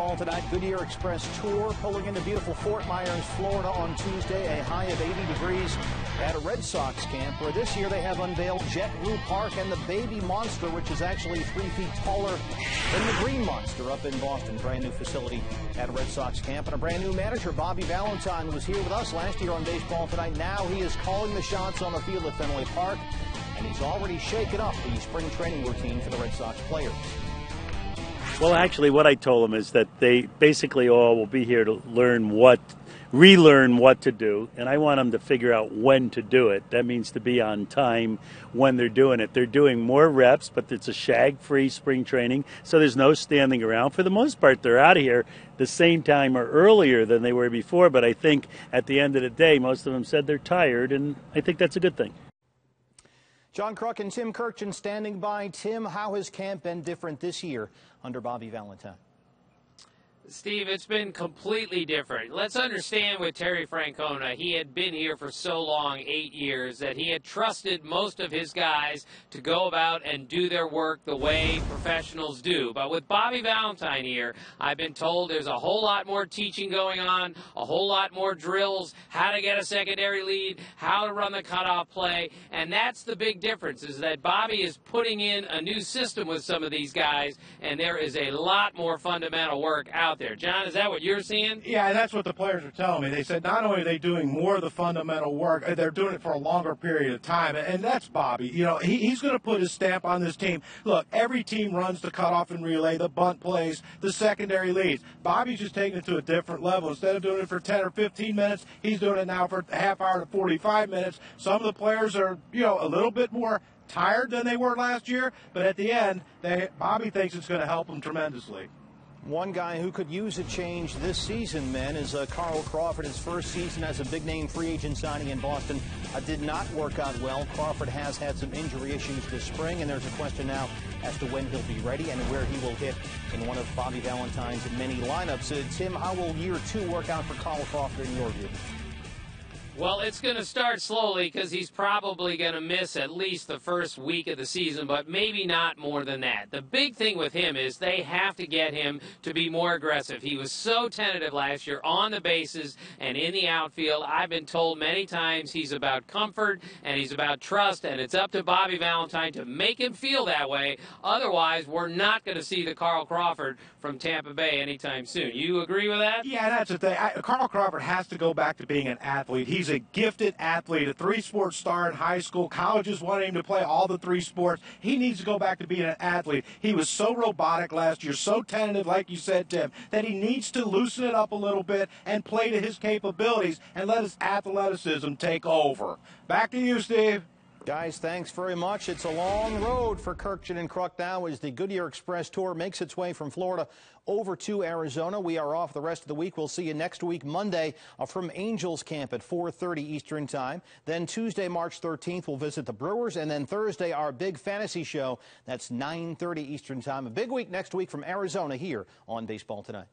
Baseball Tonight, Goodyear Express Tour pulling into beautiful Fort Myers, Florida on Tuesday, a high of 80 degrees at a Red Sox camp, where this year they have unveiled Jet Blue Park and the Baby Monster, which is actually 3 feet taller than the Green Monster up in Boston. Brand new facility at a Red Sox camp, and a brand new manager, Bobby Valentine, was here with us last year on Baseball Tonight. Now he is calling the shots on the field at Fenway Park, and he's already shaken up the spring training routine for the Red Sox players. Well, actually, what I told them is that they basically all will be here to relearn what to do, and I want them to figure out when to do it. That means to be on time when they're doing it. They're doing more reps, but it's a shag-free spring training, so there's no standing around. For the most part, they're out of here the same time or earlier than they were before, but I think at the end of the day, most of them said they're tired, and I think that's a good thing. John Kruk and Tim Kirchen standing by. Tim, how has camp been different this year under Bobby Valentine? Steve, it's been completely different. Let's understand with Terry Francona, he had been here for so long, 8 years, that he had trusted most of his guys to go about and do their work the way professionals do. But with Bobby Valentine here, I've been told there's a whole lot more teaching going on, a whole lot more drills, how to get a secondary lead, how to run the cutoff play, and that's the big difference, is that Bobby is putting in a new system with some of these guys, and there is a lot more fundamental work out there. John, is that what you're seeing? Yeah, that's what the players are telling me. They said not only are they doing more of the fundamental work, they're doing it for a longer period of time, and that's Bobby. You know, he's going to put his stamp on this team. Look, every team runs the cutoff and relay, the bunt plays, the secondary leads. Bobby's just taking it to a different level. Instead of doing it for 10 or 15 minutes, he's doing it now for a half hour to 45 minutes. Some of the players are, a little bit more tired than they were last year, but at the end, Bobby thinks it's going to help them tremendously. One guy who could use a change this season, men, is Carl Crawford. His first season as a big-name free agent signing in Boston did not work out well. Crawford has had some injury issues this spring, and there's a question now as to when he'll be ready and where he will hit in one of Bobby Valentine's many lineups. Tim, how will year 2 work out for Carl Crawford in your view? Well, it's going to start slowly because he's probably going to miss at least the first week of the season, but maybe not more than that. The big thing with him is they have to get him to be more aggressive. He was so tentative last year on the bases and in the outfield. I've been told many times he's about comfort and he's about trust, and it's up to Bobby Valentine to make him feel that way. Otherwise, we're not going to see the Carl Crawford from Tampa Bay anytime soon. You agree with that? Yeah, that's the thing. Carl Crawford has to go back to being an athlete. He's a gifted athlete, a 3-sport star in high school. Colleges wanted him to play all the 3 sports. He needs to go back to being an athlete. He was so robotic last year, so tentative, like you said, Tim, that he needs to loosen it up a little bit and play to his capabilities and let his athleticism take over. Back to you, Steve. Guys, thanks very much. It's a long road for Kirchen and Kruk now as the Goodyear Express Tour makes its way from Florida over to Arizona. We are off the rest of the week. We'll see you next week, Monday, from Angels Camp at 4:30 Eastern Time. Then Tuesday, March 13th, we'll visit the Brewers. And then Thursday, our big fantasy show. That's 9:30 Eastern Time. A big week next week from Arizona here on Baseball Tonight.